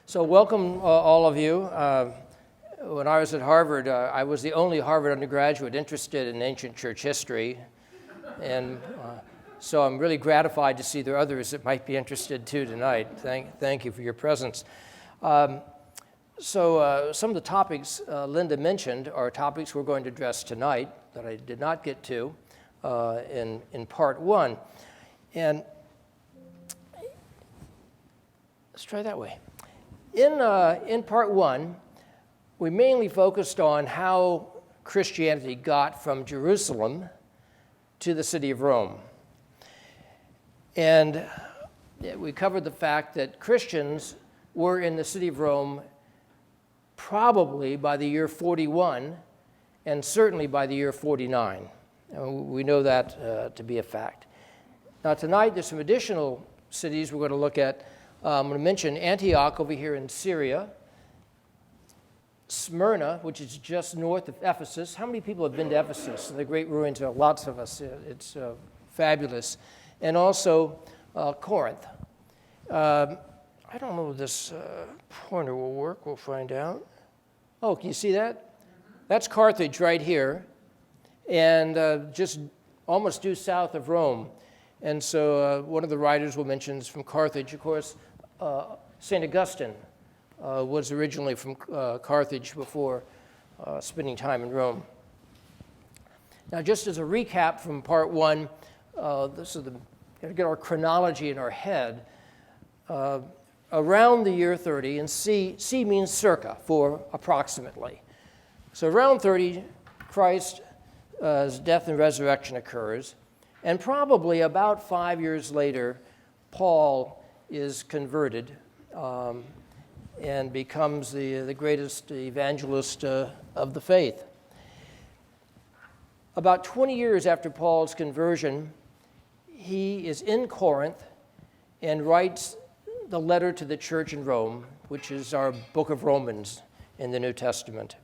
So welcome all of you. When I was at Harvard, I was the only Harvard undergraduate interested in ancient church history. And so I'm really gratified to see there are others that might be interested too tonight. Thank you for your presence. So some of the topics Linda mentioned are topics we're going to address tonight that I did not get to in part one. And let's try that way. In part one, we mainly focused on how Christianity got from Jerusalem to the city of Rome. And we covered the fact that Christians were in the city of Rome probably by the year 41 and certainly by the year 49. And we know that to be a fact. Now tonight there's some additional cities we're going to look at. I'm going to mention Antioch over here in Syria, Smyrna, which is just north of Ephesus. How many people have been to Ephesus? The great ruins, lots of us. It's fabulous. And also Corinth. I don't know if this pointer will work. We'll find out. Oh, can you see that? That's Carthage right here, and just almost due south of Rome. And so one of the writers will mention is from Carthage. Of course, St. Augustine was originally from Carthage before spending time in Rome. Now, just as a recap from part one, this is to get our chronology in our head. Around the year 30, and C means circa, for approximately. So around 30, Christ's death and resurrection occurs. And probably about 5 years later, Paul is converted and becomes the greatest evangelist of the faith. About 20 years after Paul's conversion, he is in Corinth and writes the letter to the church in Rome, which is our book of Romans in the New Testament.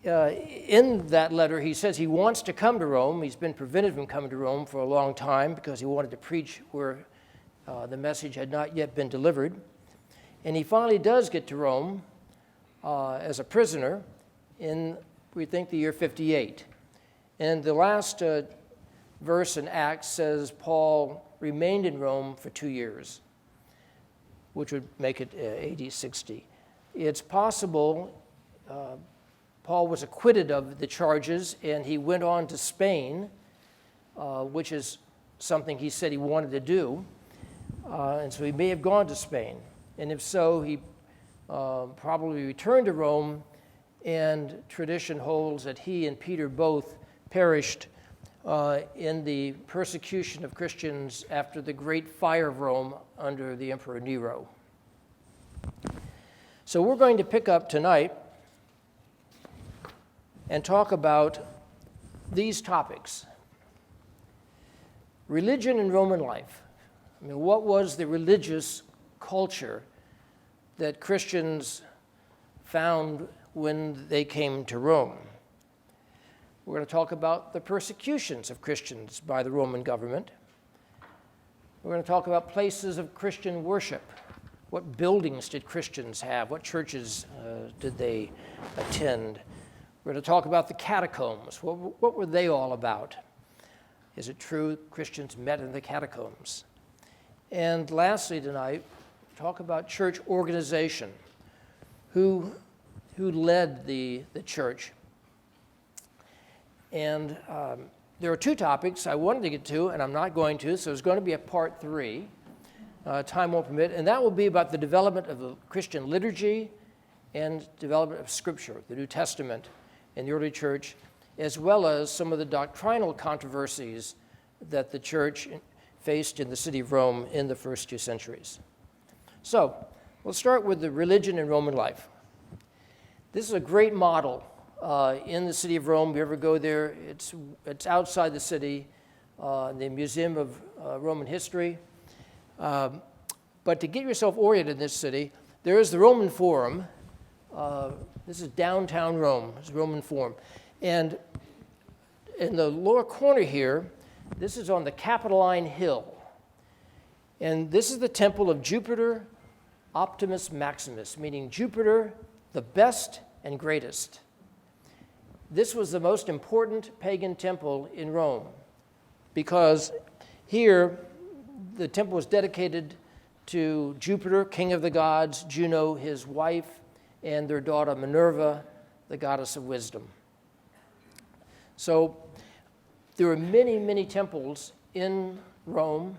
In that letter, he says he wants to come to Rome. He's been prevented from coming to Rome for a long time because he wanted to preach where the message had not yet been delivered. And he finally does get to Rome as a prisoner in, we think, the year 58. And the last verse in Acts says Paul remained in Rome for 2 years, which would make it AD 60. It's possible Paul was acquitted of the charges, and he went on to Spain, which is something he said he wanted to do. And so he may have gone to Spain. And if so, he probably returned to Rome, and tradition holds that he and Peter both perished in the persecution of Christians after the Great Fire of Rome under the Emperor Nero. So we're going to pick up tonight and talk about these topics. Religion and Roman life. I mean, what was the religious culture that Christians found when they came to Rome? We're going to talk about the persecutions of Christians by the Roman government. We're going to talk about places of Christian worship. What buildings did Christians have? What churches did they attend? We're going to talk about the catacombs. What were they all about? Is it true Christians met in the catacombs? And lastly tonight, talk about church organization. Who led the church? And there are two topics I wanted to get to, and I'm not going to, so there's going to be a part three. Time won't permit, and that will be about the development of the Christian liturgy and development of Scripture, the New Testament, in the early church, as well as some of the doctrinal controversies that the church faced in the city of Rome in the first 2 centuries. So, we'll start with the religion and Roman life. This is a great model in the city of Rome. If you ever go there, it's outside the city, the Museum of Roman History. But to get yourself oriented in this city, there is the Roman Forum. This is downtown Rome, it's Roman Forum. And in the lower corner here, this is on the Capitoline Hill. And this is the temple of Jupiter Optimus Maximus, meaning Jupiter, the best and greatest. This was the most important pagan temple in Rome because here the temple was dedicated to Jupiter, king of the gods, Juno, his wife, and their daughter Minerva, the goddess of wisdom. So there were many, many temples in Rome,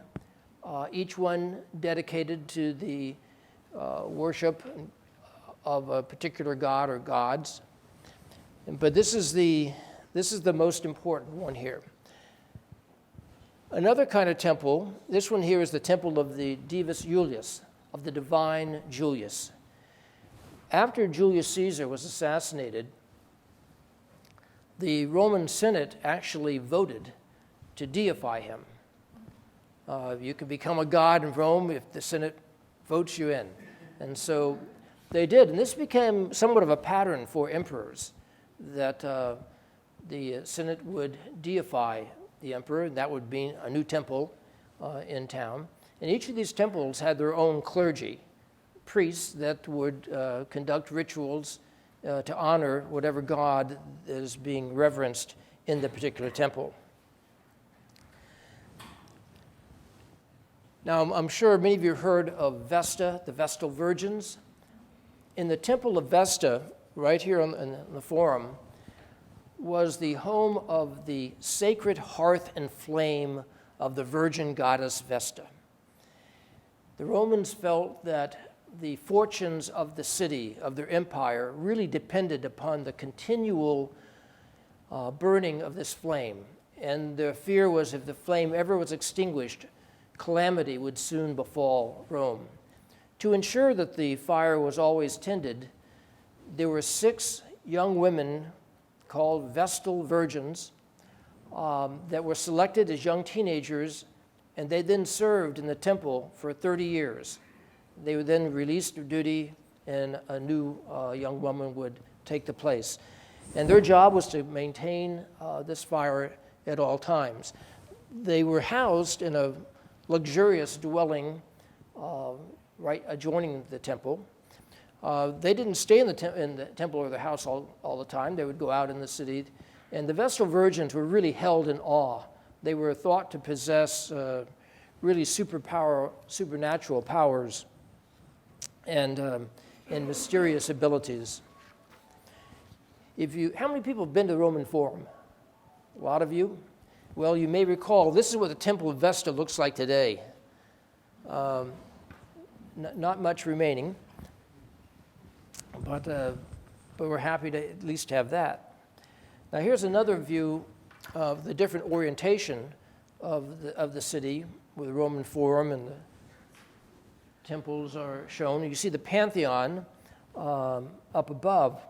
each one dedicated to the worship of a particular god or gods. But this is the most important one here. Another kind of temple, this one here is the temple of the Divus Julius, of the divine Julius. After Julius Caesar was assassinated, the Roman Senate actually voted to deify him. You can become a god in Rome if the Senate votes you in. And so they did. And this became somewhat of a pattern for emperors, that the Senate would deify the emperor, and that would be a new temple in town. And each of these temples had their own clergy, priests that would conduct rituals to honor whatever god is being reverenced in the particular temple. Now, I'm sure many of you have heard of Vesta, the Vestal Virgins. In the temple of Vesta, right here in the forum, was the home of the sacred hearth and flame of the virgin goddess Vesta. The Romans felt that the fortunes of the city, of their empire, really depended upon the continual burning of this flame. And their fear was if the flame ever was extinguished, calamity would soon befall Rome. To ensure that the fire was always tended, there were 6 young women called Vestal Virgins that were selected as young teenagers, and they then served in the temple for 30 years. They were then released from duty, and a new young woman would take the place. And their job was to maintain this fire at all times. They were housed in a luxurious dwelling right adjoining the temple. They didn't stay in the temple or the house all the time. They would go out in the city. And the Vestal Virgins were really held in awe. They were thought to possess really supernatural powers and mysterious abilities. How many people have been to the Roman Forum? A lot of you? Well, you may recall, this is what the Temple of Vesta looks like today. Not much remaining, but we're happy to at least have that. Now here's another view of the different orientation of the city, where the Roman Forum and the temples are shown. You see the Pantheon up above.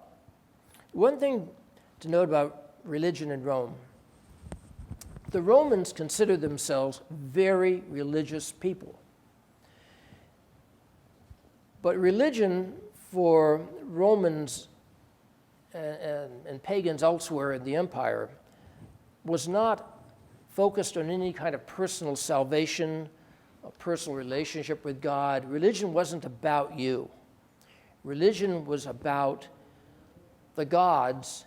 One thing to note about religion in Rome, the Romans considered themselves very religious people. But religion for Romans and pagans elsewhere in the empire was not focused on any kind of personal salvation, a personal relationship with God. Religion wasn't about you. Religion was about the gods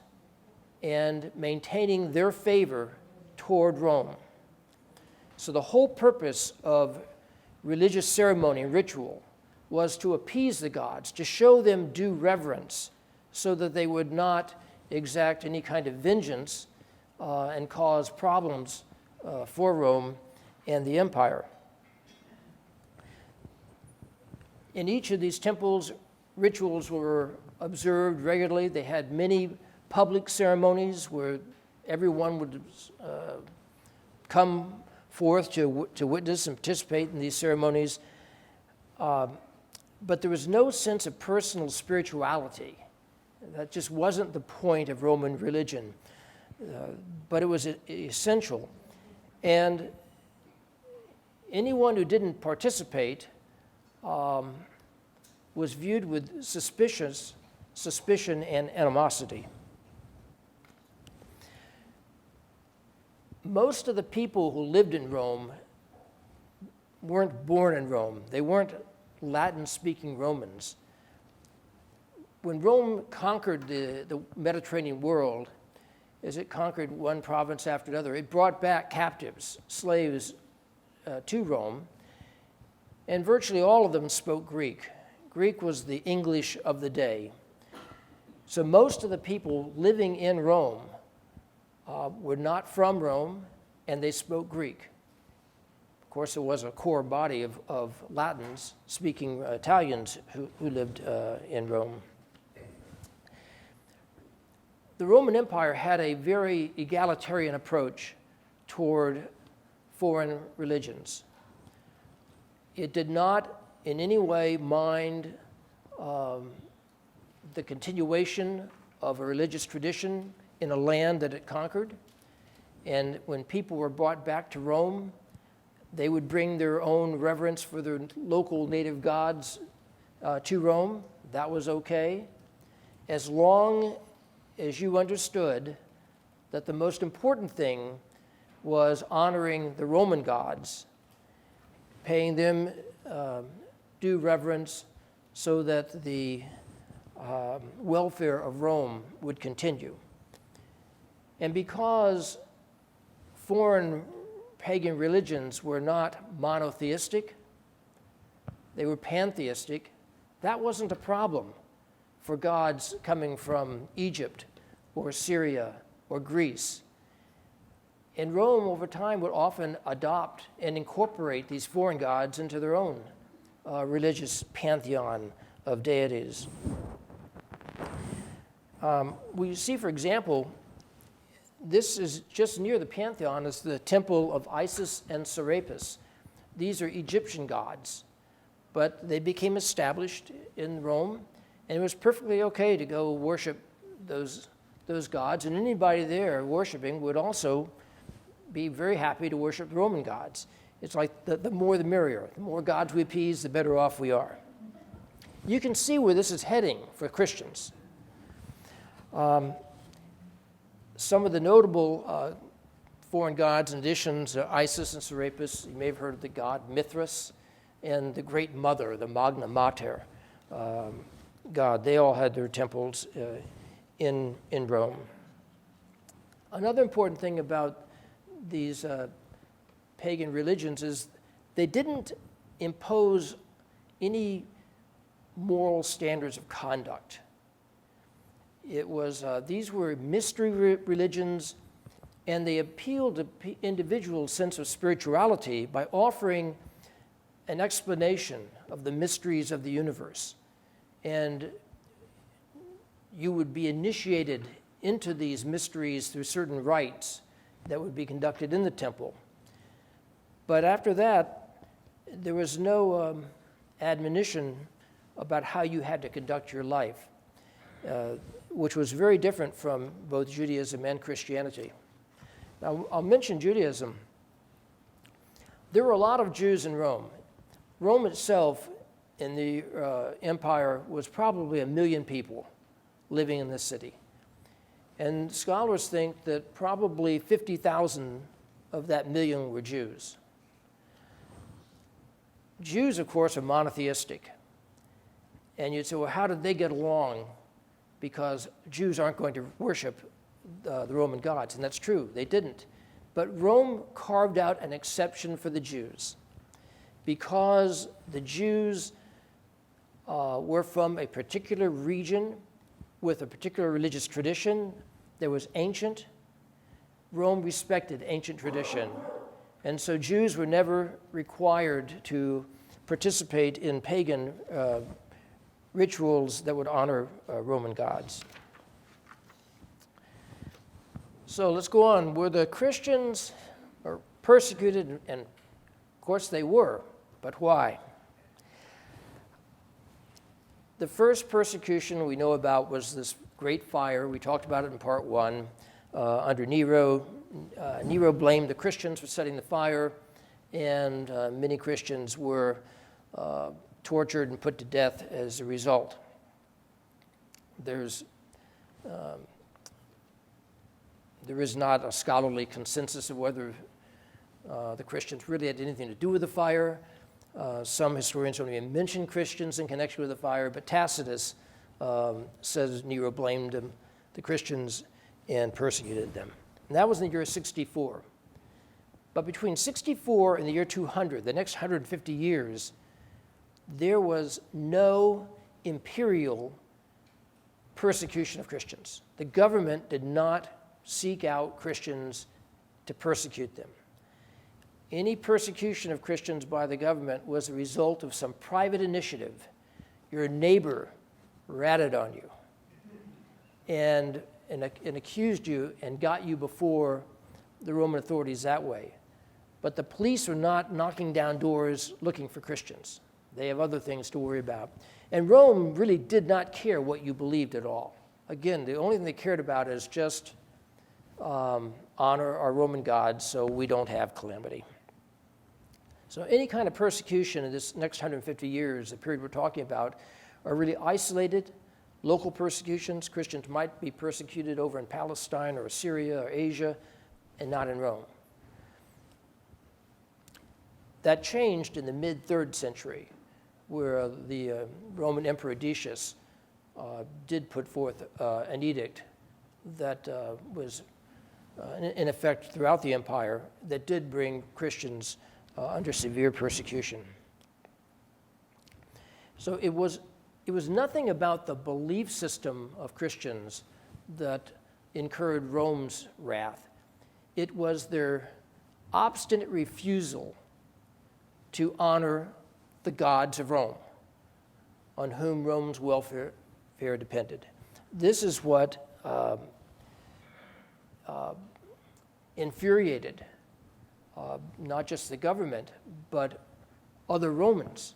and maintaining their favor toward Rome. So the whole purpose of religious ceremony and ritual was to appease the gods, to show them due reverence, so that they would not exact any kind of vengeance and cause problems for Rome and the empire. In each of these temples, rituals were observed regularly. They had many public ceremonies where everyone would come forth to witness and participate in these ceremonies. But there was no sense of personal spirituality. That just wasn't the point of Roman religion. But it was essential. And anyone who didn't participate was viewed with suspicion and animosity. Most of the people who lived in Rome weren't born in Rome. They weren't Latin-speaking Romans. When Rome conquered the Mediterranean world, as it conquered one province after another, it brought back captives, slaves, to Rome, and virtually all of them spoke Greek. Greek was the English of the day. So most of the people living in Rome were not from Rome, and they spoke Greek. Of course, there was a core body of Latins speaking Italians who lived in Rome. The Roman Empire had a very egalitarian approach toward foreign religions. It did not in any way mind the continuation of a religious tradition in a land that it conquered. And when people were brought back to Rome, they would bring their own reverence for their local native gods to Rome. That was okay, as long as you understood that the most important thing was honoring the Roman gods, paying them due reverence so that the welfare of Rome would continue. And because foreign pagan religions were not monotheistic, they were pantheistic, that wasn't a problem for gods coming from Egypt or Syria or Greece. And Rome, over time, would often adopt and incorporate these foreign gods into their own religious pantheon of deities. We see, for example, this is just near the Pantheon is the temple of Isis and Serapis. These are Egyptian gods, but they became established in Rome, and it was perfectly okay to go worship those gods, and anybody there worshiping would also be very happy to worship Roman gods. It's like the more the merrier. The more gods we appease, the better off we are. You can see where this is heading for Christians. Some of the notable foreign gods and additions are Isis and Serapis. You may have heard of the god Mithras and the Great Mother, the Magna Mater god. They all had their temples in Rome. Another important thing about these pagan religions is they didn't impose any moral standards of conduct. It was these were mystery religions, and they appealed to individuals' sense of spirituality by offering an explanation of the mysteries of the universe. And you would be initiated into these mysteries through certain rites that would be conducted in the temple. But after that, there was no admonition about how you had to conduct your life, which was very different from both Judaism and Christianity. Now, I'll mention Judaism. There were a lot of Jews in Rome. Rome itself in the empire was probably 1 million people living in this city. And scholars think that probably 50,000 of that million were Jews. Jews, of course, are monotheistic. And you'd say, well, how did they get along? Because Jews aren't going to worship the Roman gods. And that's true, they didn't. But Rome carved out an exception for the Jews because the Jews were from a particular region with a particular religious tradition that was ancient. Rome respected ancient tradition. And so Jews were never required to participate in pagan rituals that would honor Roman gods. So let's go on. Were the Christians persecuted? And of course they were, but why? The first persecution we know about was this great fire. We talked about it in part 1 under Nero. Nero blamed the Christians for setting the fire, and many Christians were tortured and put to death as a result. There is not a scholarly consensus of whether the Christians really had anything to do with the fire. Some historians don't even mention Christians in connection with the fire, but Tacitus says Nero blamed the Christians and persecuted them. And that was in the year 64. But between 64 and the year 200, the next 150 years, there was no imperial persecution of Christians. The government did not seek out Christians to persecute them. Any persecution of Christians by the government was a result of some private initiative. Your neighbor ratted on you and accused you and got you before the Roman authorities that way. But the police are not knocking down doors looking for Christians. They have other things to worry about. And Rome really did not care what you believed at all. Again, the only thing they cared about is just honor our Roman gods so we don't have calamity. So any kind of persecution in this next 150 years, the period we're talking about, are really isolated, local persecutions. Christians might be persecuted over in Palestine or Syria or Asia, and not in Rome. That changed in the mid-3rd century, where the Roman Emperor Decius did put forth an edict that was in effect throughout the empire that did bring Christians under severe persecution. So it was nothing about the belief system of Christians that incurred Rome's wrath. It was their obstinate refusal to honor the gods of Rome, on whom Rome's welfare depended. This is what infuriated not just the government, but other Romans.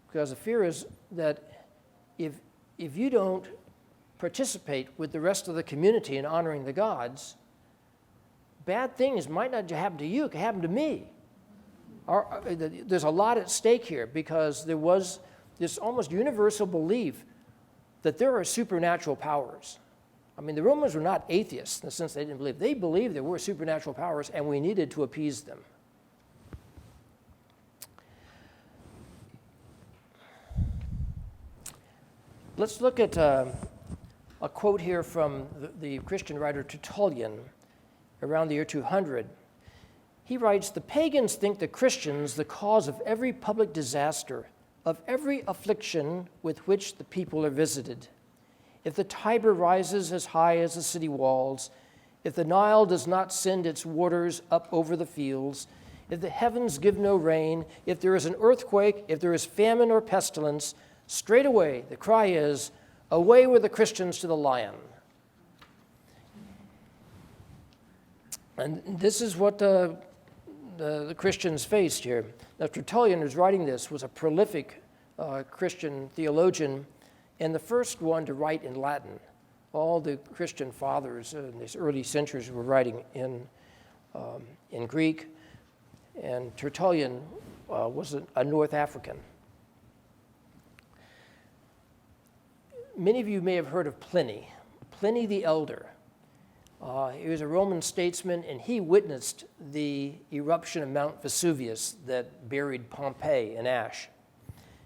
Because the fear is that if you don't participate with the rest of the community in honoring the gods, bad things might not happen to you, it could happen to me. There's a lot at stake here, because there was this almost universal belief that there are supernatural powers. I mean, the Romans were not atheists in the sense they didn't believe. They believed there were supernatural powers, and we needed to appease them. Let's look at a quote here from the Christian writer Tertullian around the year 200. He writes, "The pagans think the Christians the cause of every public disaster, of every affliction with which the people are visited. If the Tiber rises as high as the city walls, if the Nile does not send its waters up over the fields, if the heavens give no rain, if there is an earthquake, if there is famine or pestilence, straightway the cry is, 'Away with the Christians to the lion.'" And this is what the Christians faced here. Now, Tertullian, who's writing this, was a prolific Christian theologian and the first one to write in Latin. All the Christian fathers in these early centuries were writing in Greek, and Tertullian was a North African. Many of you may have heard of Pliny the Elder. He was a Roman statesman, and he witnessed the eruption of Mount Vesuvius that buried Pompeii in ash.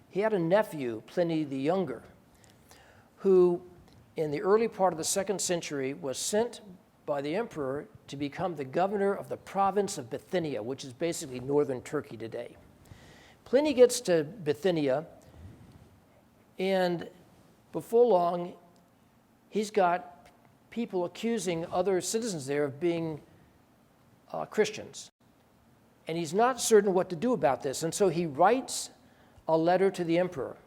He had a nephew, Pliny the Younger, who in the early part of the 2nd century was sent by the emperor to become the governor of the province of Bithynia, which is basically northern Turkey today. Pliny gets to Bithynia, and before long, he's got people accusing other citizens there of being Christians. And he's not certain what to do about this, and so he writes a letter to the emperor.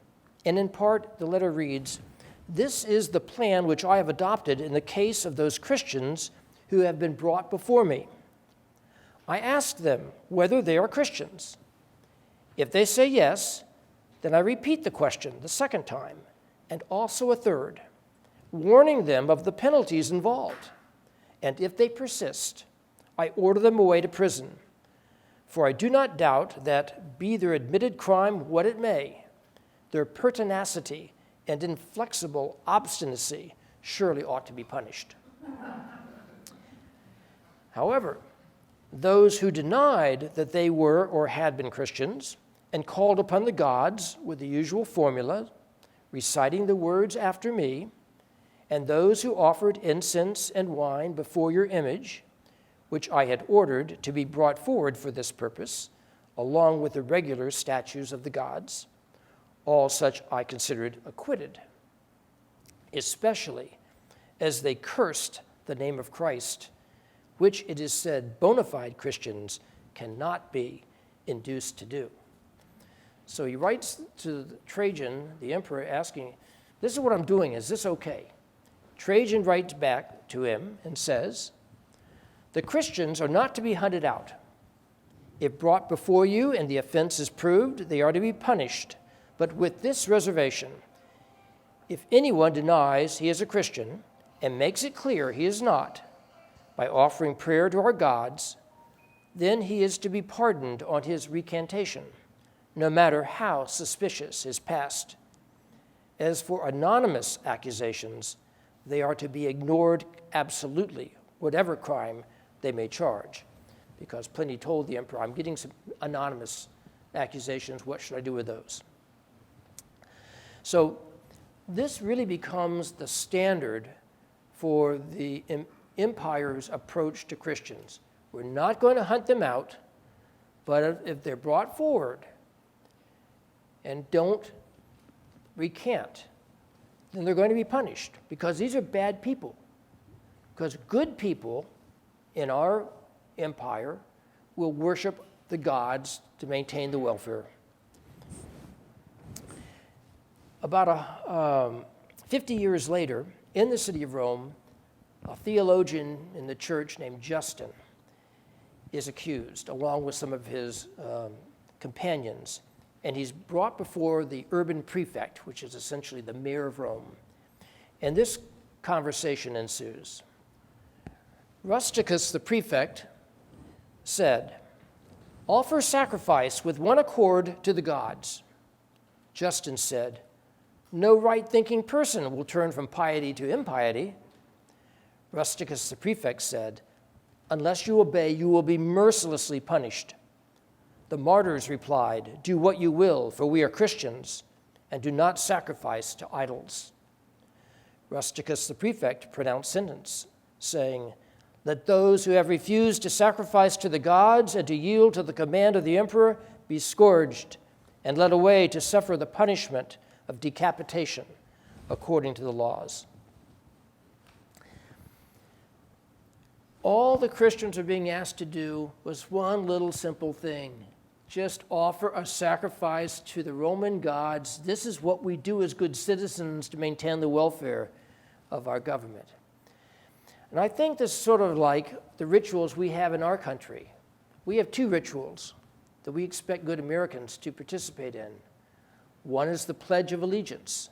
And in part, the letter reads, "This is the plan which I have adopted in the case of those Christians who have been brought before me. I ask them whether they are Christians. If they say yes, then I repeat the question the second time, and also a third, warning them of the penalties involved. And if they persist, I order them away to prison. For I do not doubt that, be their admitted crime what it may, their pertinacity and inflexible obstinacy surely ought to be punished. However, those who denied that they were or had been Christians and called upon the gods with the usual formula, reciting the words after me, and those who offered incense and wine before your image, which I had ordered to be brought forward for this purpose, along with the regular statues of the gods, all such I considered acquitted, especially as they cursed the name of Christ, which it is said bona fide Christians cannot be induced to do. So he writes to Trajan, the emperor, asking, this is what I'm doing, is this okay? Trajan writes back to him and says, the Christians are not to be hunted out. If brought before you and the offense is proved, they are to be punished, but with this reservation: if anyone denies he is a Christian and makes it clear he is not, by offering prayer to our gods, then he is to be pardoned on his recantation, no matter how suspicious his past. As for anonymous accusations, they are to be ignored absolutely, whatever crime they may charge. Because Pliny told the emperor, I'm getting some anonymous accusations, what should I do with those? So this really becomes the standard for the empire's approach to Christians. We're not going to hunt them out, but if they're brought forward and don't recant, then they're going to be punished, because these are bad people. Because good people in our empire will worship the gods to maintain the welfare. About 50 years later, in the city of Rome, a theologian in the church named Justin is accused, along with some of his companions, and he's brought before the urban prefect, which is essentially the mayor of Rome. And this conversation ensues. Rusticus, the prefect, said, offer sacrifice with one accord to the gods. Justin said, no right-thinking person will turn from piety to impiety. Rusticus, the prefect, said, unless you obey, you will be mercilessly punished. The martyrs replied, do what you will, for we are Christians, and do not sacrifice to idols. Rusticus, the prefect, pronounced sentence, saying, let those who have refused to sacrifice to the gods and to yield to the command of the emperor be scourged and led away to suffer the punishment of decapitation according to the laws. All the Christians are being asked to do was one little simple thing: just offer a sacrifice to the Roman gods. This is what we do as good citizens to maintain the welfare of our government. And I think this is sort of like the rituals we have in our country. We have two rituals that we expect good Americans to participate in. One is the Pledge of Allegiance.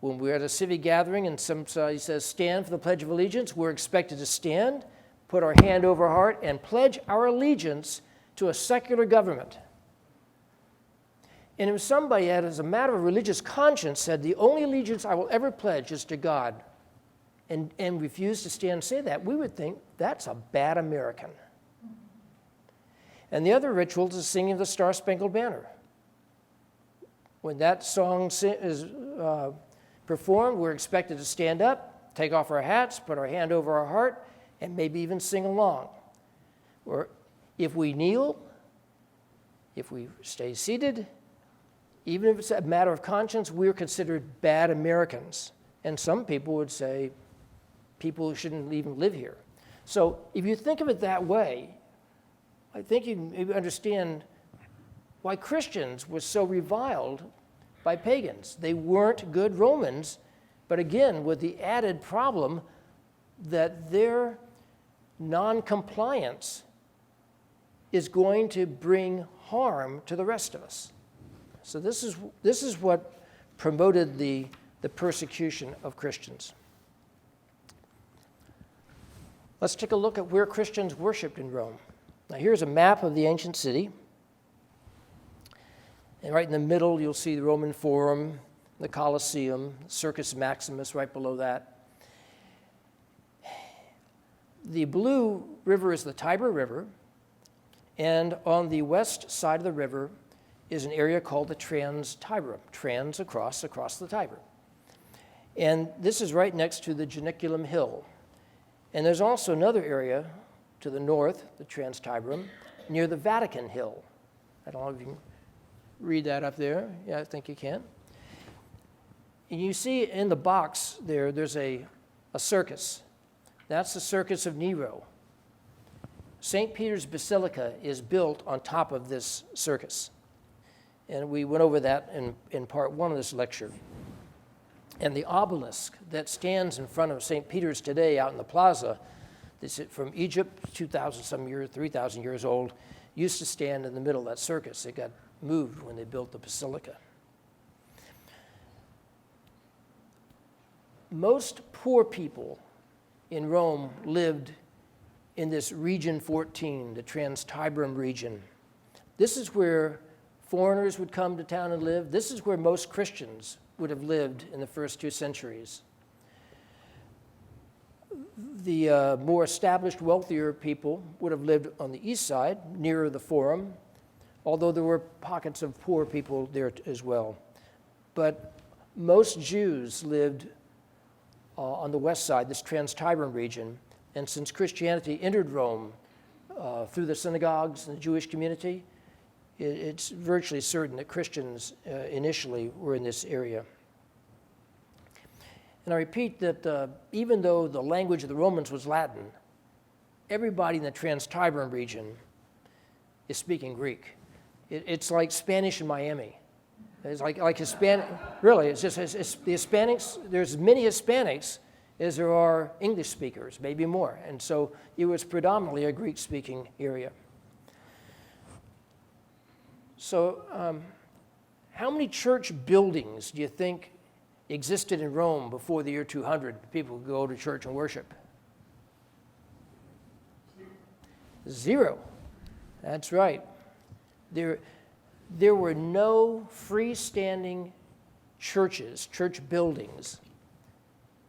When we're at a civic gathering and somebody says, stand for the Pledge of Allegiance, we're expected to stand, put our hand over our heart, and pledge our allegiance to a secular government. And if somebody, as a matter of religious conscience, said, the only allegiance I will ever pledge is to God, and refused to stand and say that, we would think that's a bad American. And the other ritual is the singing of the Star-Spangled Banner. When that song is performed, we're expected to stand up, take off our hats, put our hand over our heart, and maybe even sing along. Or if we kneel, if we stay seated, even if it's a matter of conscience, we're considered bad Americans. And some people would say people who shouldn't even live here. So if you think of it that way, I think you maybe understand why Christians were so reviled by pagans. They weren't good Romans, but again, with the added problem that their non-compliance is going to bring harm to the rest of us. So this is what promoted the persecution of Christians. Let's take a look at where Christians worshiped in Rome. Now here's a map of the ancient city. And right in the middle, you'll see the Roman Forum, the Colosseum, Circus Maximus right below that. The blue river is the Tiber River, and on the west side of the river, is an area called the Trans-Tiber, across the Tiber. And this is right next to the Janiculum Hill. And there's also another area to the north, the Trans-Tiberum, near the Vatican Hill. I don't know if you can read that up there. Yeah, I think you can. And you see in the box there's a circus. That's the Circus of Nero. St. Peter's Basilica is built on top of this circus. And we went over that in part one of this lecture. And the obelisk that stands in front of St. Peter's today out in the plaza, this is from Egypt, 2,000 some years, 3,000 years old, used to stand in the middle of that circus. It got moved when they built the basilica. Most poor people in Rome lived in this region 14, the Trans-Tiberum region. This is where foreigners would come to town and live. This is where most Christians would have lived in the first 2 centuries. The more established, wealthier people would have lived on the east side, nearer the Forum, although there were pockets of poor people there as well. But most Jews lived on the west side, this Trans-Tiberum region, and since Christianity entered Rome through the synagogues and the Jewish community, it's virtually certain that Christians initially were in this area. And I repeat that even though the language of the Romans was Latin, everybody in the Trans-Tiberum region is speaking Greek. It's like Spanish in Miami. It's like Hispanic, really, it's just the Hispanics, there's as many Hispanics as there are English speakers, maybe more. And so it was predominantly a Greek-speaking area. So how many church buildings do you think existed in Rome before the year 200? People could go to church and worship. 0. That's right. There were no freestanding churches, church buildings,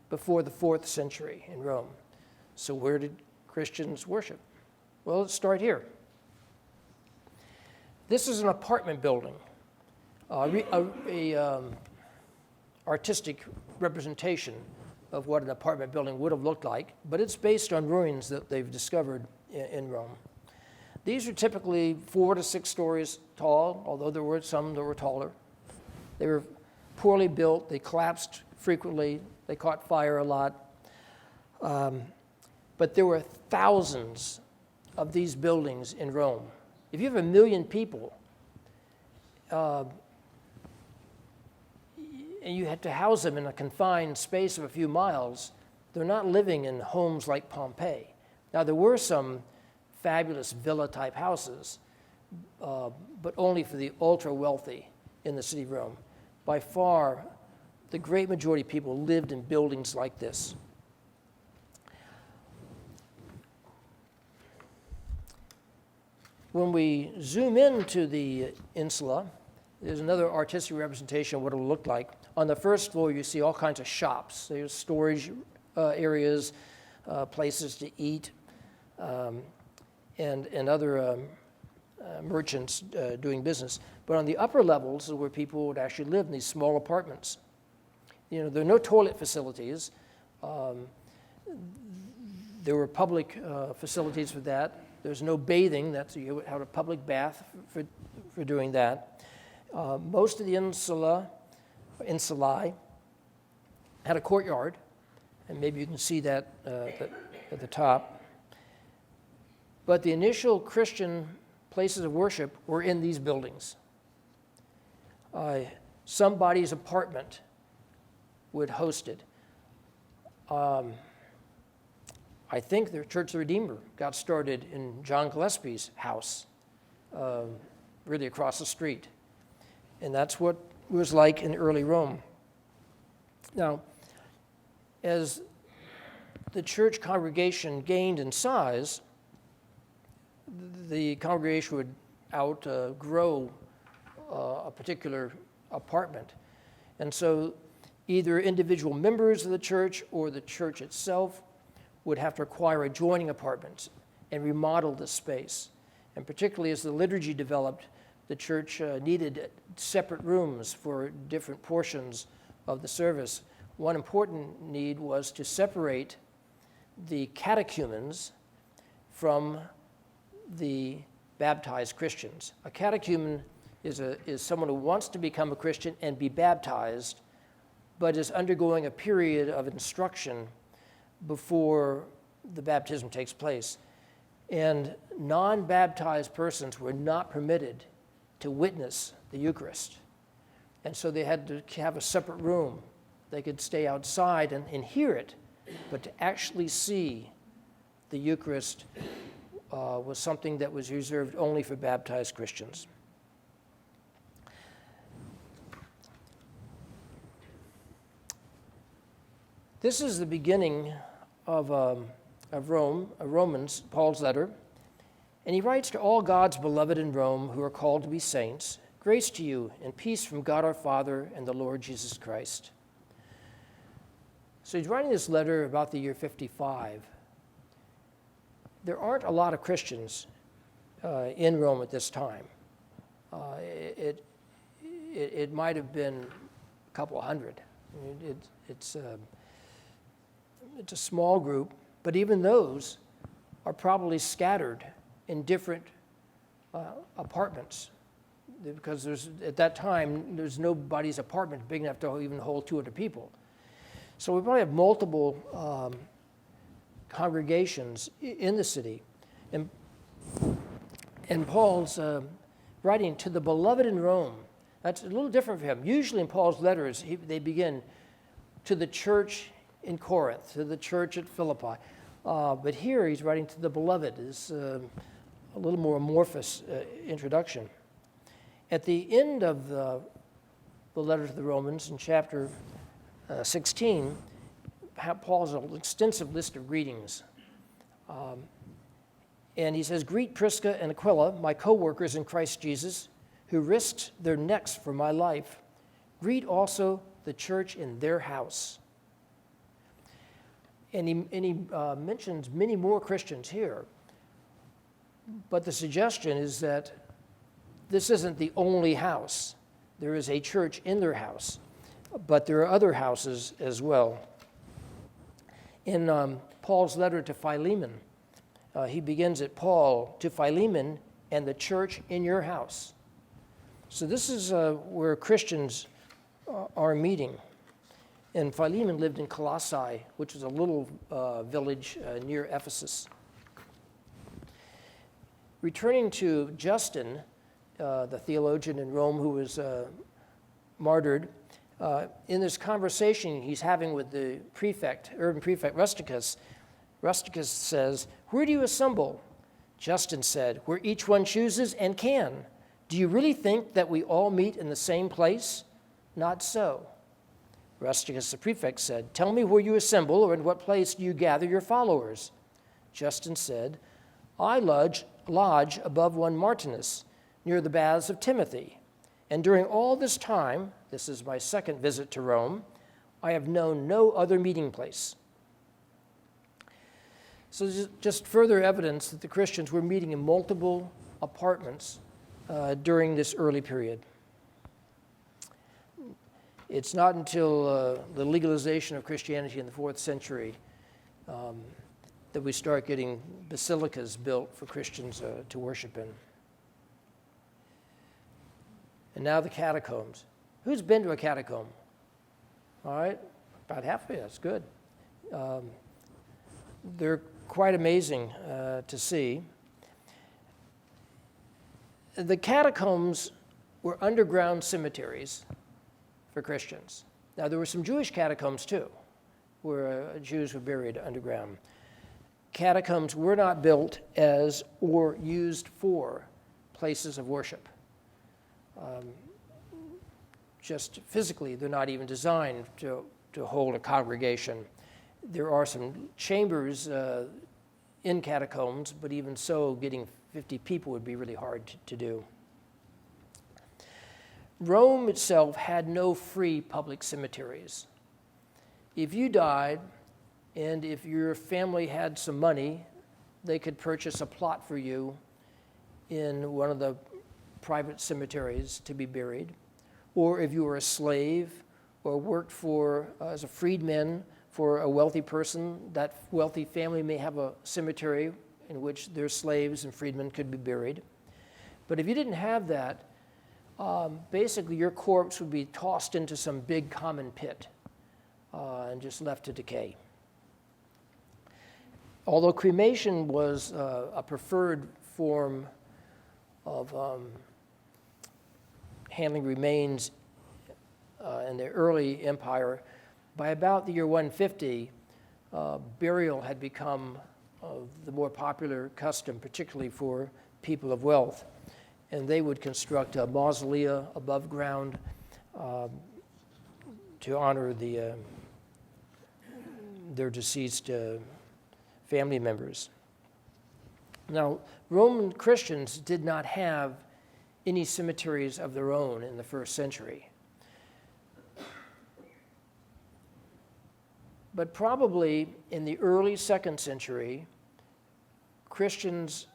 before the 4th century in Rome. So where did Christians worship? Well, let's start here. This is an apartment building, artistic representation of what an apartment building would have looked like, but it's based on ruins that they've discovered in Rome. These are typically 4 to 6 stories tall, although there were some that were taller. They were poorly built. They collapsed frequently. They caught fire a lot. But there were thousands of these buildings in Rome. If you have 1 million people, and you had to house them in a confined space of a few miles, they're not living in homes like Pompeii. Now, there were some fabulous villa-type houses, but only for the ultra-wealthy in the city of Rome. By far, the great majority of people lived in buildings like this. When we zoom into the insula, there's another artistic representation of what it'll look like. On the first floor, you see all kinds of shops. There's storage areas, places to eat, and other merchants doing business. But on the upper levels is where people would actually live in these small apartments. You know, there are no toilet facilities. There were public facilities for that. There's no bathing. You would have a public bath for doing that. Most of the insulae had a courtyard, and maybe you can see that at the top. But the initial Christian places of worship were in these buildings. Somebody's apartment would host it. I think the Church of the Redeemer got started in John Gillespie's house, really across the street. And that's what it was like in early Rome. Now, as the church congregation gained in size, the congregation would outgrow a particular apartment. And so either individual members of the church or the church itself would have to acquire adjoining apartments and remodel the space. And particularly as the liturgy developed, the church needed separate rooms for different portions of the service. One important need was to separate the catechumens from the baptized Christians. A catechumen is someone who wants to become a Christian and be baptized, but is undergoing a period of instruction before the baptism takes place. And non-baptized persons were not permitted to witness the Eucharist. And so they had to have a separate room. They could stay outside and hear it, but to actually see the Eucharist was something that was reserved only for baptized Christians. This is the beginning of Romans, Paul's letter. And he writes, to all God's beloved in Rome who are called to be saints, grace to you and peace from God our Father and the Lord Jesus Christ. So he's writing this letter about the year 55. There aren't a lot of Christians in Rome at this time. It might have been a couple hundred. It's a small group, but even those are probably scattered in different apartments, because at that time there's nobody's apartment big enough to even hold 200 people. So we probably have multiple congregations in the city, and Paul's writing to the beloved in Rome. That's a little different for him. Usually in Paul's letters they begin to the church in Corinth, to the church at Philippi. But here he's writing to the beloved. It's a little more amorphous introduction. At the end of the letter to the Romans in chapter 16, Paul has an extensive list of greetings. And he says, greet Prisca and Aquila, my co-workers in Christ Jesus, who risked their necks for my life. Greet also the church in their house. And he mentions many more Christians here. But the suggestion is that this isn't the only house. There is a church in their house, but there are other houses as well. In Paul's letter to Philemon, he begins at Paul to Philemon and the church in your house. So this is where Christians are meeting. And Philemon lived in Colossae, which is a little village near Ephesus. Returning to Justin, the theologian in Rome who was martyred, in this conversation he's having with the urban prefect Rusticus, Rusticus says, where do you assemble? Justin said, where each one chooses and can. Do you really think that we all meet in the same place? Not so. Rusticus the prefect said, tell me where you assemble, or in what place do you gather your followers? Justin said, I lodge above one Martinus, near the baths of Timothy. And during all this time, this is my second visit to Rome, I have known no other meeting place. So just further evidence that the Christians were meeting in multiple apartments during this early period. It's not until the legalization of Christianity in the 4th century that we start getting basilicas built for Christians to worship in. And now the catacombs. Who's been to a catacomb? All right, about half of you, that's good. They're quite amazing to see. The catacombs were underground cemeteries for Christians. Now, there were some Jewish catacombs too, where Jews were buried underground. Catacombs were not built as or used for places of worship. Just physically, they're not even designed to hold a congregation. There are some chambers in catacombs, but even so, getting 50 people would be really hard to do. Rome itself had no free public cemeteries. If you died, and if your family had some money, they could purchase a plot for you in one of the private cemeteries to be buried, or if you were a slave or worked for as a freedman for a wealthy person, that wealthy family may have a cemetery in which their slaves and freedmen could be buried. But if you didn't have that, basically your corpse would be tossed into some big common pit and just left to decay. Although cremation was a preferred form of handling remains in the early empire, by about the year 150, burial had become the more popular custom, particularly for people of wealth. And they would construct a mausolea above ground to honor their deceased family members. Now, Roman Christians did not have any cemeteries of their own in the first century. But probably in the early second century, Christians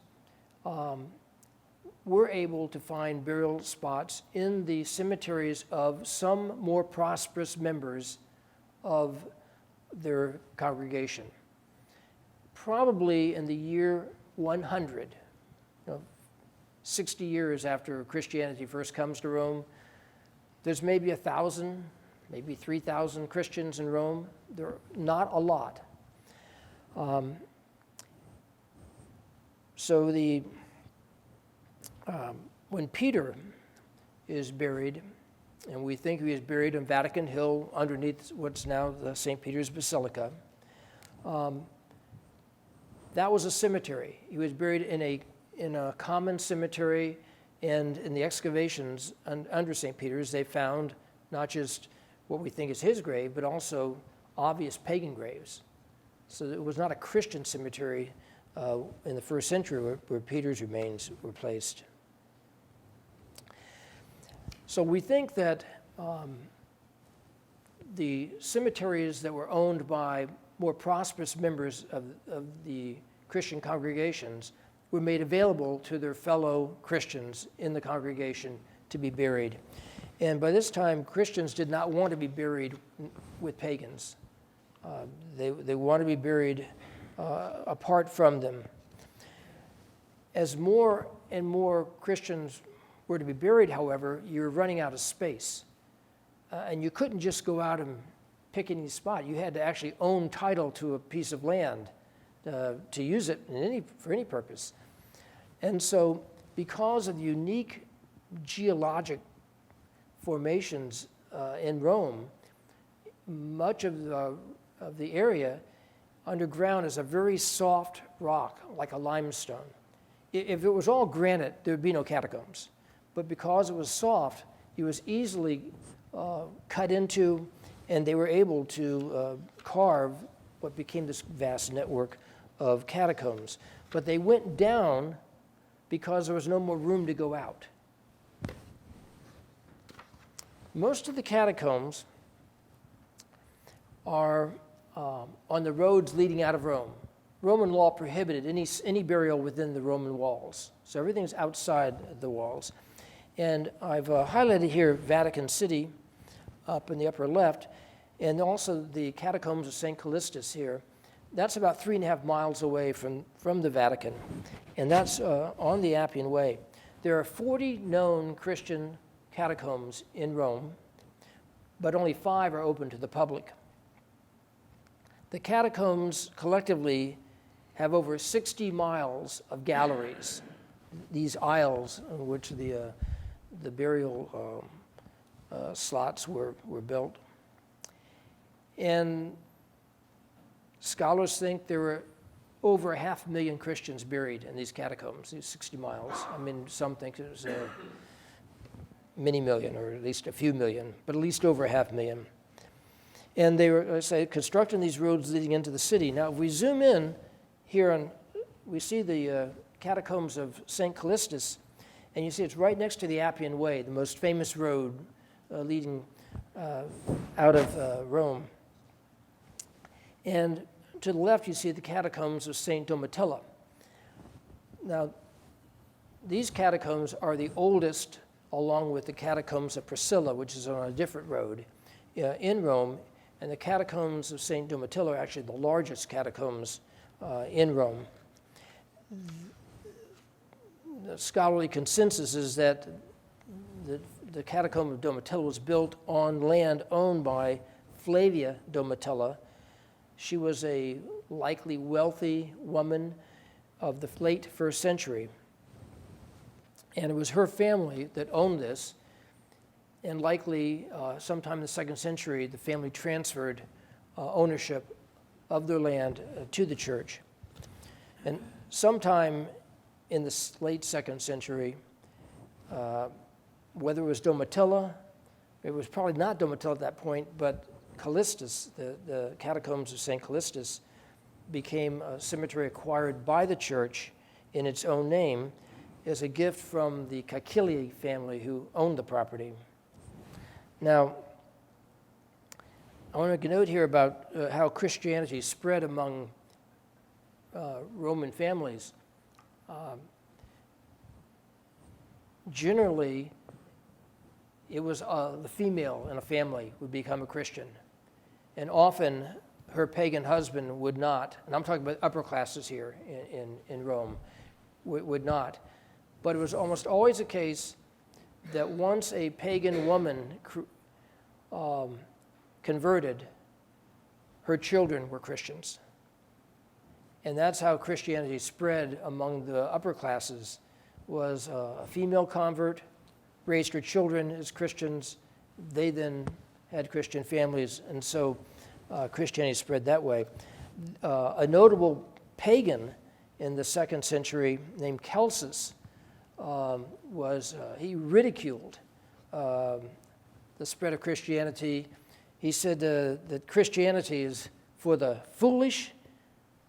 were able to find burial spots in the cemeteries of some more prosperous members of their congregation. Probably in the year 100, 60 years after Christianity first comes to Rome, there's maybe 1,000, maybe 3,000 Christians in Rome. There are not a lot. So when Peter is buried, and we think he is buried on Vatican Hill underneath what's now the St. Peter's Basilica, that was a cemetery. He was buried in a common cemetery, and in the excavations under St. Peter's, they found not just what we think is his grave, but also obvious pagan graves. So it was not a Christian cemetery in the first century where Peter's remains were placed. So we think that the cemeteries that were owned by more prosperous members of the Christian congregations were made available to their fellow Christians in the congregation to be buried. And by this time, Christians did not want to be buried with pagans. They wanted to be buried apart from them. As more and more Christians were to be buried, however, you were running out of space. And you couldn't just go out and pick any spot. You had to actually own title to a piece of land to use it for any purpose. And so, because of the unique geologic formations in Rome, much of the area underground is a very soft rock, like a limestone. If it was all granite, there would be no catacombs. But because it was soft, it was easily cut into, and they were able to carve what became this vast network of catacombs. But they went down because there was no more room to go out. Most of the catacombs are on the roads leading out of Rome. Roman law prohibited any burial within the Roman walls. So everything's outside the walls. And I've highlighted here Vatican City up in the upper left, and also the catacombs of St. Callistus here. That's about 3.5 miles away from the Vatican, and that's on the Appian Way. There are 40 known Christian catacombs in Rome, but only 5 are open to the public. The catacombs collectively have over 60 miles of galleries, these aisles in which the burial slots were built. And scholars think there were over 500,000 Christians buried in these catacombs, these 60 miles. I mean, some think it was many million, or at least a few million, but at least over 500,000. And they were, constructing these roads leading into the city. Now, if we zoom in here, we see the catacombs of St. Callistus, and you see it's right next to the Appian Way, the most famous road leading out of Rome. And to the left, you see the catacombs of St. Domitilla. Now, these catacombs are the oldest, along with the catacombs of Priscilla, which is on a different road in Rome. And the catacombs of St. Domitilla are actually the largest catacombs in Rome. The scholarly consensus is that the catacomb of Domitilla was built on land owned by Flavia Domitilla. She was a likely wealthy woman of the late 1st century. And it was her family that owned this. And likely, sometime in the 2nd century, the family transferred ownership of their land to the church. And sometime in the late 2nd century, whether it was Domitilla, it was probably not Domitilla at that point, but Callistus, the catacombs of St. Callistus, became a cemetery acquired by the church in its own name as a gift from the Cacilli family who owned the property. Now, I want to make a note here about how Christianity spread among Roman families. Generally, it was the female in a family would become a Christian. And often, her pagan husband would not, and I'm talking about upper classes here in Rome, would not. But it was almost always the case that once a pagan woman converted, her children were Christians. And that's how Christianity spread among the upper classes, was a female convert, raised her children as Christians. They then had Christian families, and so Christianity spread that way. A notable pagan in the 2nd century named Celsus he ridiculed the spread of Christianity. He said that Christianity is for the foolish,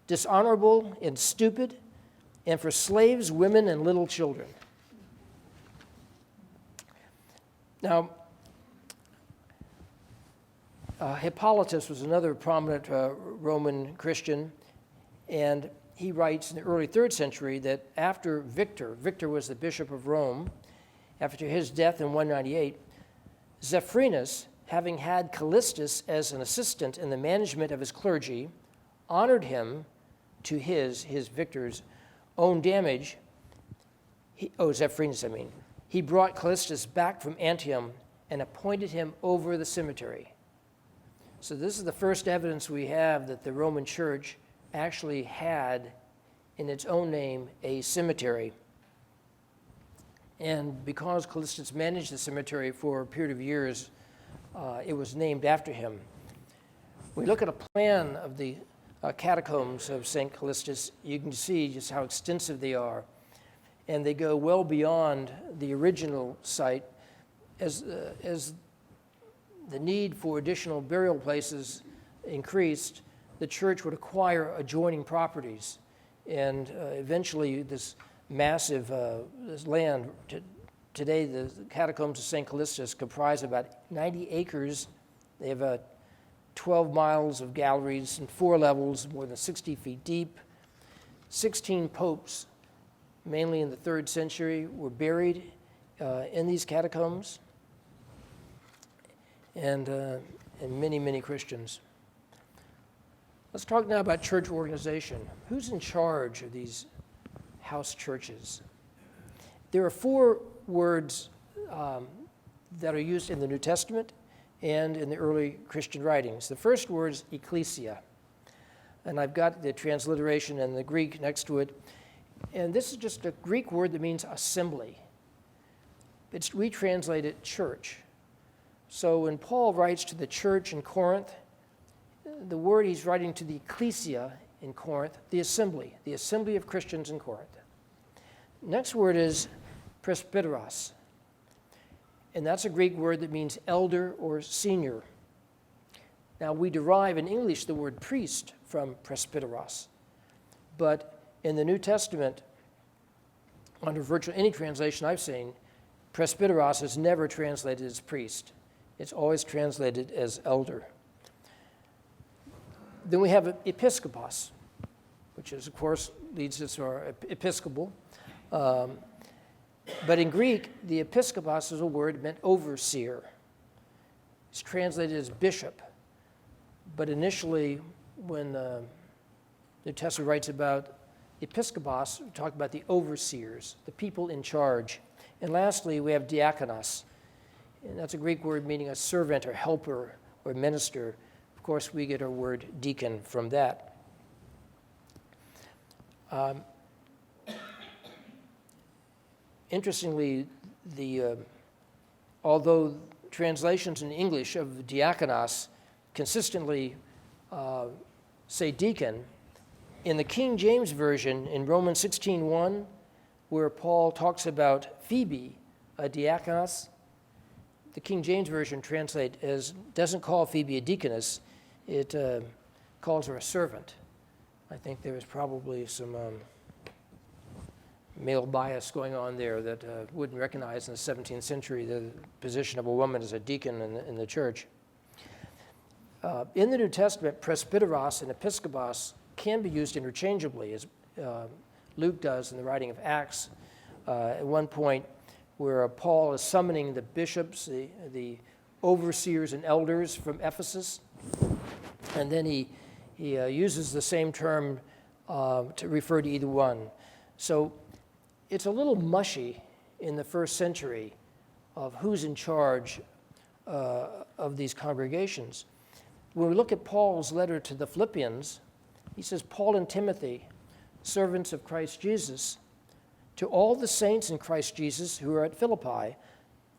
dishonorable, and stupid, and for slaves, women, and little children. Now, Hippolytus was another prominent Roman Christian, and he writes in the early 3rd century that after Victor was the bishop of Rome, after his death in 198, Zephyrinus, having had Callistus as an assistant in the management of his clergy, honored him to his Victor's own damage. Zephyrinus, He brought Callistus back from Antioch and appointed him over the cemetery. So this is the first evidence we have that the Roman Church actually had, in its own name, a cemetery. And because Callistus managed the cemetery for a period of years, it was named after him. We look at a plan of the catacombs of St. Callistus, you can see just how extensive they are. And they go well beyond the original site. As the need for additional burial places increased, the church would acquire adjoining properties. And eventually this massive this land, today the catacombs of St. Callistus comprise about 90 acres. They have 12 miles of galleries and 4 levels, more than 60 feet deep. 16 popes, mainly in the 3rd century, were buried in these catacombs, and many, many Christians. Let's talk now about church organization. Who's in charge of these house churches? There are 4 words that are used in the New Testament and in the early Christian writings. The first word is ecclesia, and I've got the transliteration in the Greek next to it. And this is just a Greek word that means assembly. We translate it church. So when Paul writes to the church in Corinth, the word he's writing to the ecclesia in Corinth, the assembly of Christians in Corinth. Next word is presbyteros, and that's a Greek word that means elder or senior. Now, we derive in English the word priest from presbyteros, but in the New Testament, under virtually any translation I've seen, presbyteros is never translated as priest. It's always translated as elder. Then we have episkopos, which is, of course, leads us to our episcopal. But in Greek, the episkopos is a word meant overseer. It's translated as bishop. But initially, when the New Testament writes about episkopos, we talk about the overseers, the people in charge. And lastly, we have diakonos. And that's a Greek word meaning a servant or helper or minister. Of course, we get our word deacon from that. Interestingly, although translations in English of diakonos consistently say deacon, in the King James Version, in Romans 16:1, where Paul talks about Phoebe, a diakonos, the King James Version doesn't call Phoebe a deaconess, it calls her a servant. I think there is probably some male bias going on there that wouldn't recognize in the 17th century the position of a woman as a deacon in the church. In the New Testament, presbyteros and episkopos can be used interchangeably, as Luke does in the writing of Acts. At one point, where Paul is summoning the bishops, the overseers and elders from Ephesus, and then he uses the same term to refer to either one. So it's a little mushy in the first century of who's in charge of these congregations. When we look at Paul's letter to the Philippians, he says, Paul and Timothy, servants of Christ Jesus, to all the saints in Christ Jesus who are at Philippi,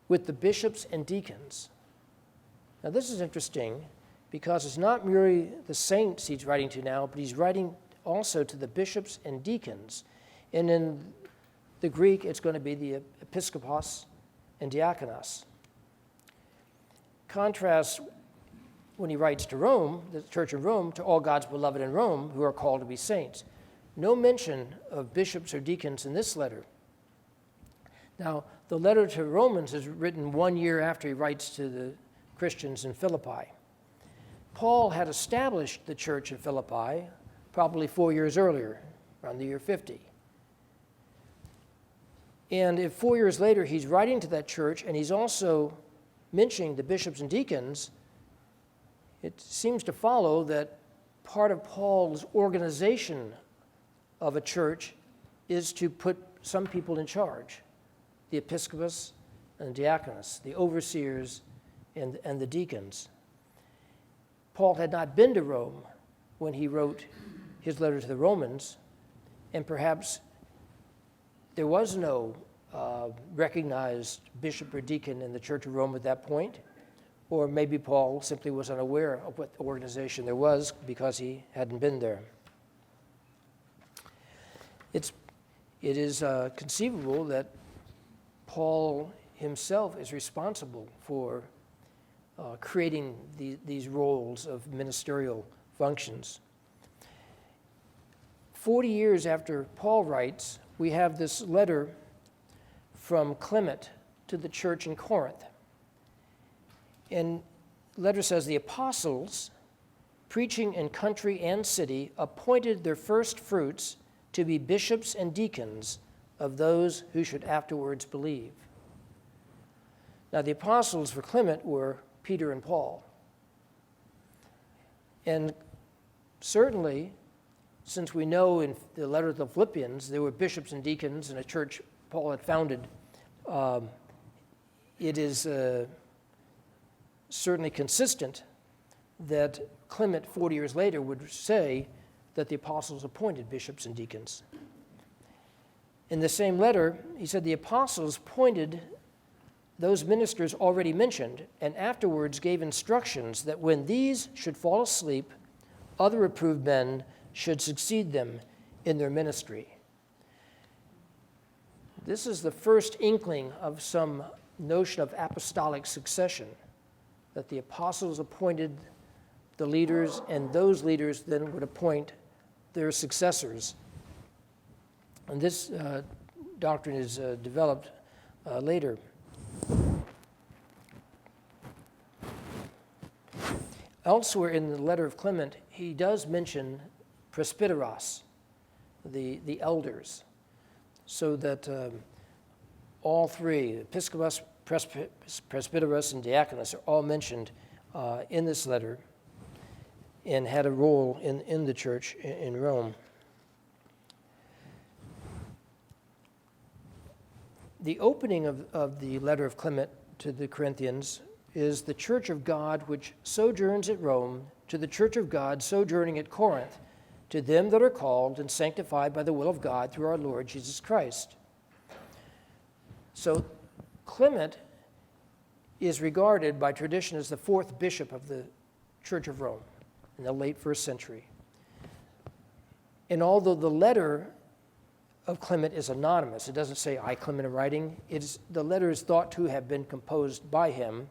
with the bishops and deacons. Now this is interesting because it's not merely the saints he's writing to now, but he's writing also to the bishops and deacons. And in the Greek, it's going to be the episkopos and diakonos. Contrast when he writes to Rome, the church of Rome, to all God's beloved in Rome who are called to be saints. No mention of bishops or deacons in this letter. Now, the letter to Romans is written 1 year after he writes to the Christians in Philippi. Paul had established the church in Philippi probably 4 years earlier, around the year 50. And if 4 years later he's writing to that church and he's also mentioning the bishops and deacons, it seems to follow that part of Paul's organization of a church is to put some people in charge, the episkopos and diakonos, the overseers and the deacons. Paul had not been to Rome when he wrote his letter to the Romans, and perhaps there was no recognized bishop or deacon in the Church of Rome at that point, or maybe Paul simply was unaware of what organization there was because he hadn't been there. It is conceivable that Paul himself is responsible for creating these roles of ministerial functions. 40 years after Paul writes, we have this letter from Clement to the church in Corinth. And the letter says, the apostles, preaching in country and city, appointed their first fruits to be bishops and deacons of those who should afterwards believe. Now, the apostles for Clement were Peter and Paul. And certainly, since we know in the letter to the Philippians there were bishops and deacons in a church Paul had founded, it is certainly consistent that Clement 40 years later would say that the apostles appointed bishops and deacons. In the same letter, he said the apostles appointed those ministers already mentioned, and afterwards gave instructions that when these should fall asleep, other approved men should succeed them in their ministry. This is the first inkling of some notion of apostolic succession, that the apostles appointed the leaders, and those leaders then would appoint their successors. And this doctrine is developed later. Elsewhere in the letter of Clement, he does mention presbyteros, the elders, so that all three, episcopos, presbyteros, and diaconus, are all mentioned in this letter and had a role in the church in Rome. The opening of the letter of Clement to the Corinthians is the church of God which sojourns at Rome, to the church of God sojourning at Corinth, to them that are called and sanctified by the will of God through our Lord Jesus Christ. So Clement is regarded by tradition as the fourth bishop of the Church of Rome in the late first century. And although the letter of Clement is anonymous, it doesn't say, I, Clement, am writing, the letter is thought to have been composed by him.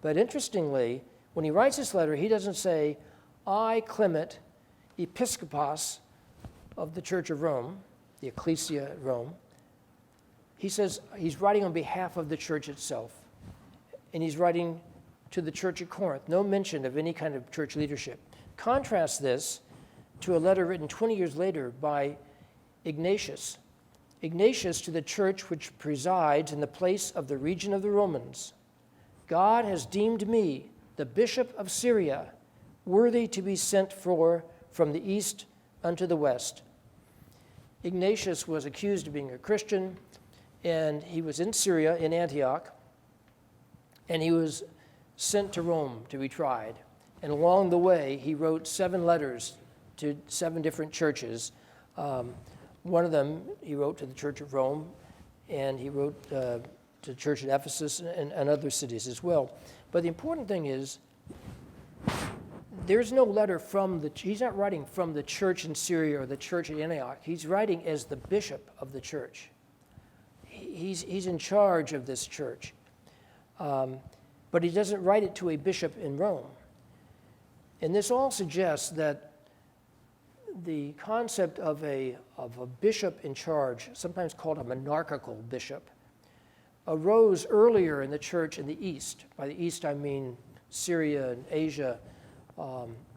But interestingly, when he writes this letter, he doesn't say, I, Clement, episcopos of the Church of Rome, the ecclesia at Rome. He says he's writing on behalf of the church itself, and he's writing to the church at Corinth. No mention of any kind of church leadership. Contrast this to a letter written 20 years later by Ignatius. Ignatius to the church which presides in the place of the region of the Romans. God has deemed me, the bishop of Syria, worthy to be sent for from the east unto the west. Ignatius was accused of being a Christian, and he was in Syria, in Antioch, and he was sent to Rome to be tried. And along the way, he wrote 7 letters to 7 different churches. One of them he wrote to the Church of Rome, and he wrote to the church at Ephesus and other cities as well. But the important thing is, there's no letter he's not writing from the church in Syria or the church at Antioch. He's writing as the bishop of the church. He's in charge of this church. But he doesn't write it to a bishop in Rome. And this all suggests that the concept of a bishop in charge, sometimes called a monarchical bishop, arose earlier in the church in the East. By the East, I mean Syria and Asia,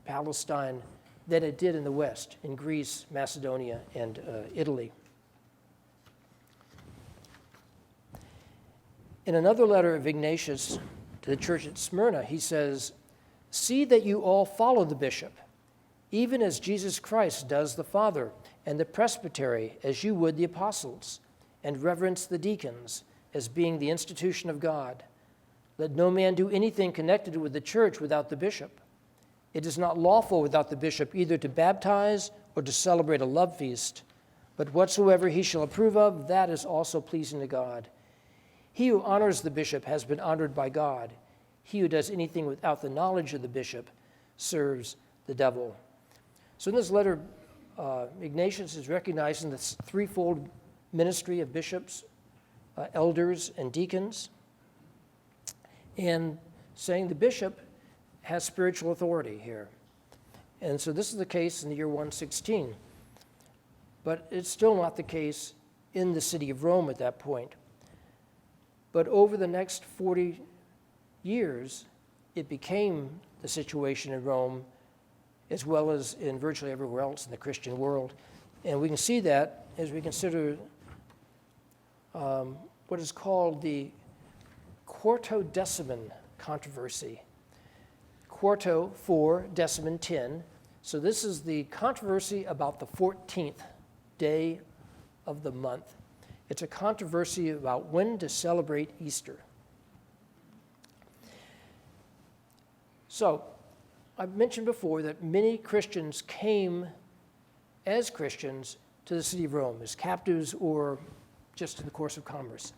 Palestine, than it did in the West, in Greece, Macedonia, and Italy. In another letter of Ignatius to the church at Smyrna, he says, see that you all follow the bishop, even as Jesus Christ does the Father, and the presbytery as you would the apostles, and reverence the deacons as being the institution of God. Let no man do anything connected with the church without the bishop. It is not lawful without the bishop either to baptize or to celebrate a love feast, but whatsoever he shall approve of, that is also pleasing to God. He who honors the bishop has been honored by God. He who does anything without the knowledge of the bishop serves the devil. So in this letter, Ignatius is recognizing this threefold ministry of bishops, elders, and deacons, and saying the bishop has spiritual authority here. And so this is the case in the year 116. But it's still not the case in the city of Rome at that point. But over the next 40 years, it became the situation in Rome, as well as in virtually everywhere else in the Christian world. And we can see that as we consider what is called the Quartodeciman controversy. Quarto, 4, deciman, 10. So this is the controversy about the 14th day of the month. It's a controversy about when to celebrate Easter. So, I've mentioned before that many Christians came as Christians to the city of Rome, as captives or just in the course of commerce.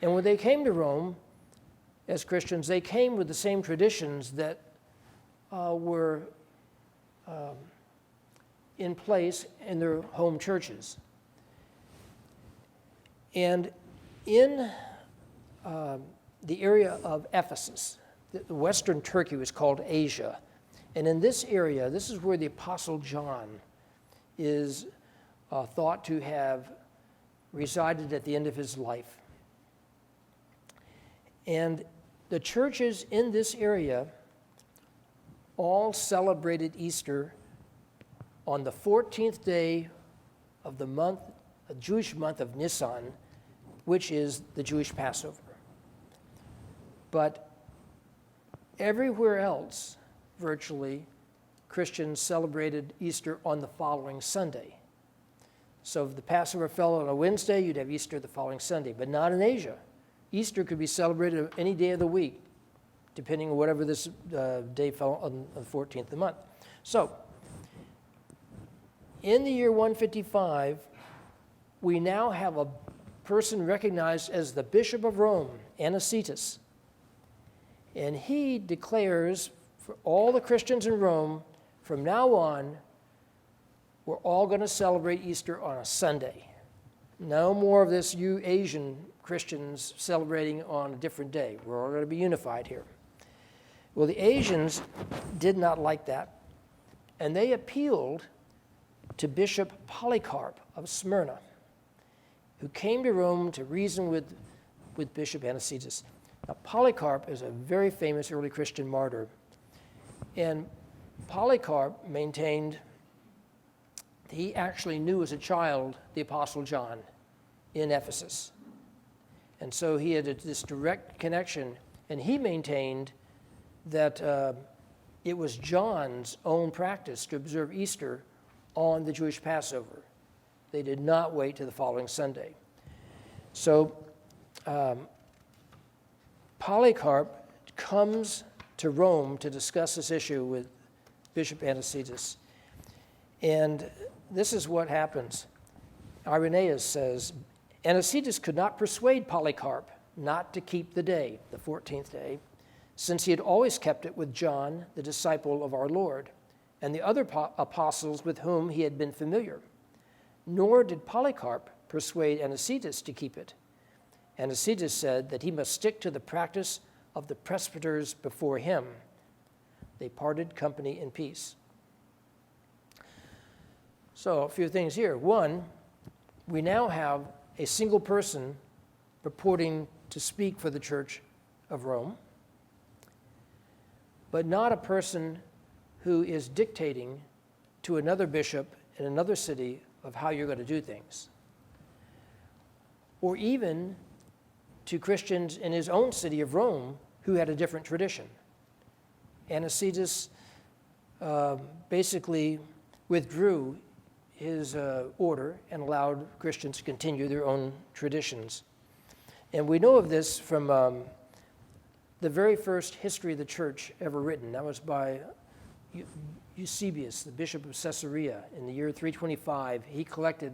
And when they came to Rome as Christians, they came with the same traditions that were in place in their home churches. And in the area of Ephesus, the western Turkey was called Asia. And in this area, this is where the Apostle John is thought to have resided at the end of his life. And the churches in this area all celebrated Easter on the 14th day of the month, a Jewish month of Nisan, which is the Jewish Passover. But everywhere else, virtually, Christians celebrated Easter on the following Sunday. So if the Passover fell on a Wednesday, you'd have Easter the following Sunday, but not in Asia. Easter could be celebrated any day of the week, depending on whatever this day fell on the 14th of the month. So, in the year 155, we now have a person recognized as the Bishop of Rome, Anicetus. And he declares for all the Christians in Rome, from now on, we're all going to celebrate Easter on a Sunday. No more of this, you Asian Christians celebrating on a different day. We're all going to be unified here. Well, the Asians did not like that, and they appealed to Bishop Polycarp of Smyrna, who came to Rome to reason with Bishop Anicetus. Now, Polycarp is a very famous early Christian martyr, and Polycarp maintained he actually knew as a child the Apostle John in Ephesus. And so he had this direct connection, and he maintained that it was John's own practice to observe Easter on the Jewish Passover. They did not wait to the following Sunday. So Polycarp comes to Rome to discuss this issue with Bishop Anicetus. And this is what happens. Irenaeus says, Anicetus could not persuade Polycarp not to keep the day, the 14th day, since he had always kept it with John, the disciple of our Lord, and the other apostles with whom he had been familiar. Nor did Polycarp persuade Anicetus to keep it. Anicetus said that he must stick to the practice of the presbyters before him. They parted company in peace. So a few things here. One, we now have a single person purporting to speak for the Church of Rome, but not a person who is dictating to another bishop in another city of how you're going to do things, or even to Christians in his own city of Rome who had a different tradition. Anicetus basically withdrew his order and allowed Christians to continue their own traditions. And we know of this from the very first history of the church ever written. That was by Eusebius, the bishop of Caesarea, in the year 325. He collected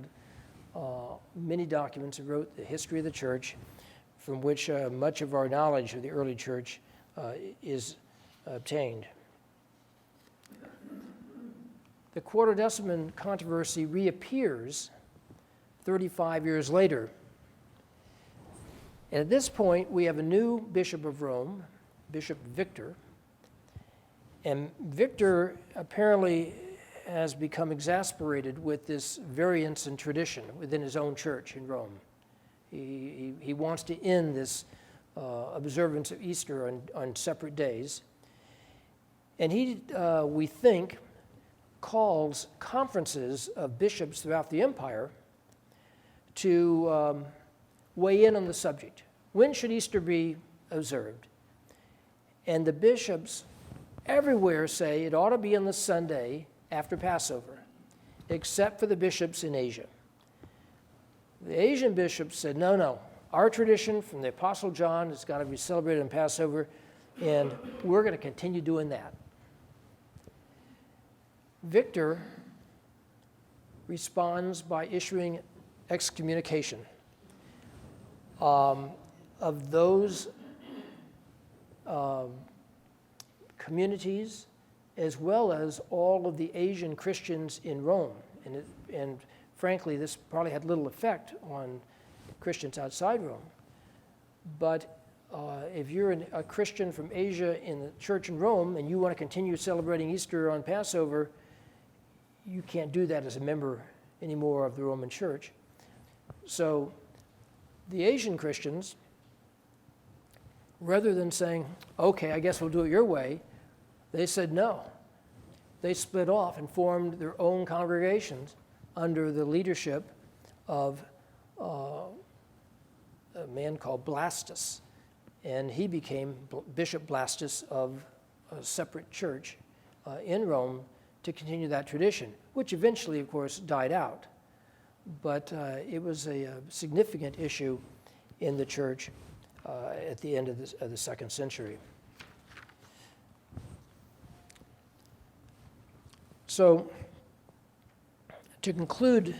many documents and wrote the history of the church, from which much of our knowledge of the early church is obtained. The Quartodeciman controversy reappears 35 years later. And at this point, we have a new bishop of Rome, Bishop Victor. And Victor apparently has become exasperated with this variance in tradition within his own church in Rome. He wants to end this observance of Easter on separate days. And he, we think, calls conferences of bishops throughout the empire to weigh in on the subject. When should Easter be observed? And the bishops everywhere say it ought to be on the Sunday after Passover, except for the bishops in Asia. The Asian bishops said, no, our tradition from the Apostle John has got to be celebrated on Passover, and we're going to continue doing that. Victor responds by issuing excommunication of those communities, as well as all of the Asian Christians in Rome. And frankly, this probably had little effect on Christians outside Rome. But if you're a Christian from Asia in the church in Rome and you want to continue celebrating Easter on Passover, you can't do that as a member anymore of the Roman Church. So the Asian Christians, rather than saying, okay, I guess we'll do it your way, they said no. They split off and formed their own congregations under the leadership of a man called Blastus, and he became Bishop Blastus of a separate church in Rome to continue that tradition, which eventually, of course, died out. But it was a significant issue in the church at the end of the second century. So, to conclude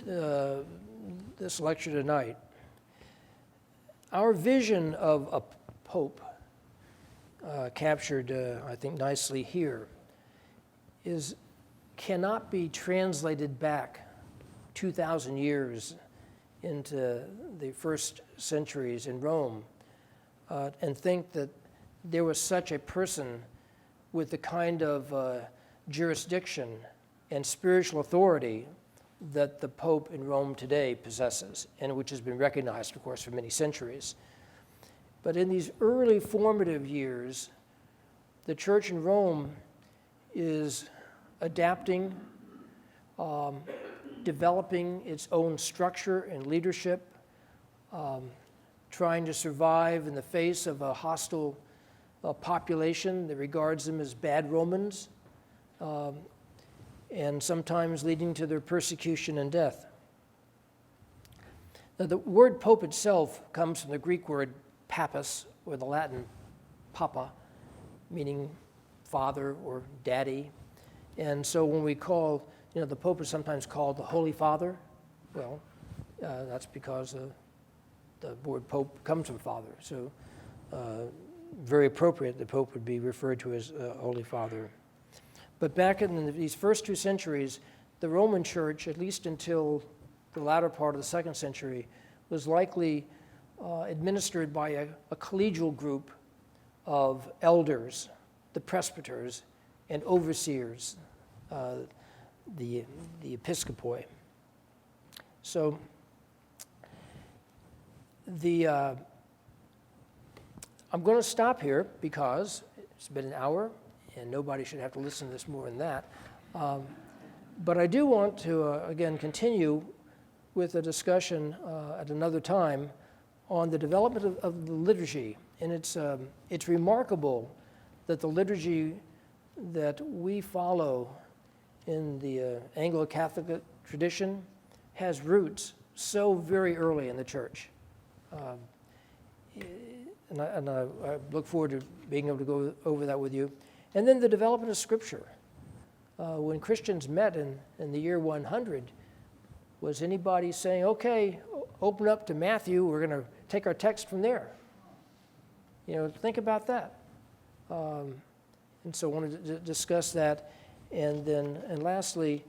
this lecture tonight, our vision of a pope, captured, I think, nicely here, cannot be translated back 2,000 years into the first centuries in Rome and think that there was such a person with the kind of jurisdiction and spiritual authority that the Pope in Rome today possesses, and which has been recognized, of course, for many centuries. But in these early formative years, the Church in Rome is adapting, developing its own structure and leadership, trying to survive in the face of a hostile population that regards them as bad Romans, and sometimes leading to their persecution and death. Now, the word pope itself comes from the Greek word papus, or the Latin papa, meaning father or daddy. And so when we call, the Pope is sometimes called the Holy Father, well, that's because the word Pope comes from father. So very appropriate the Pope would be referred to as Holy Father. But back in these first 2 centuries, the Roman Church, at least until the latter part of the 2nd century, was likely administered by a collegial group of elders, the presbyters, and overseers, the episcopoi. So I'm going to stop here because it's been an hour and nobody should have to listen to this more than that. But I do want to, again, continue with a discussion at another time on the development of the liturgy. And it's remarkable that the liturgy that we follow in the Anglo-Catholic tradition has roots so very early in the church. And I look forward to being able to go over that with you. And then the development of Scripture. When Christians met in the year 100, was anybody saying, okay, open up to Matthew, we're going to take our text from there? Think about that. And so I wanted to discuss that. And lastly,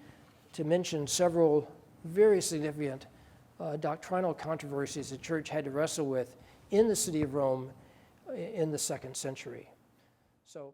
to mention several very significant doctrinal controversies the church had to wrestle with in the city of Rome in the 2nd century. So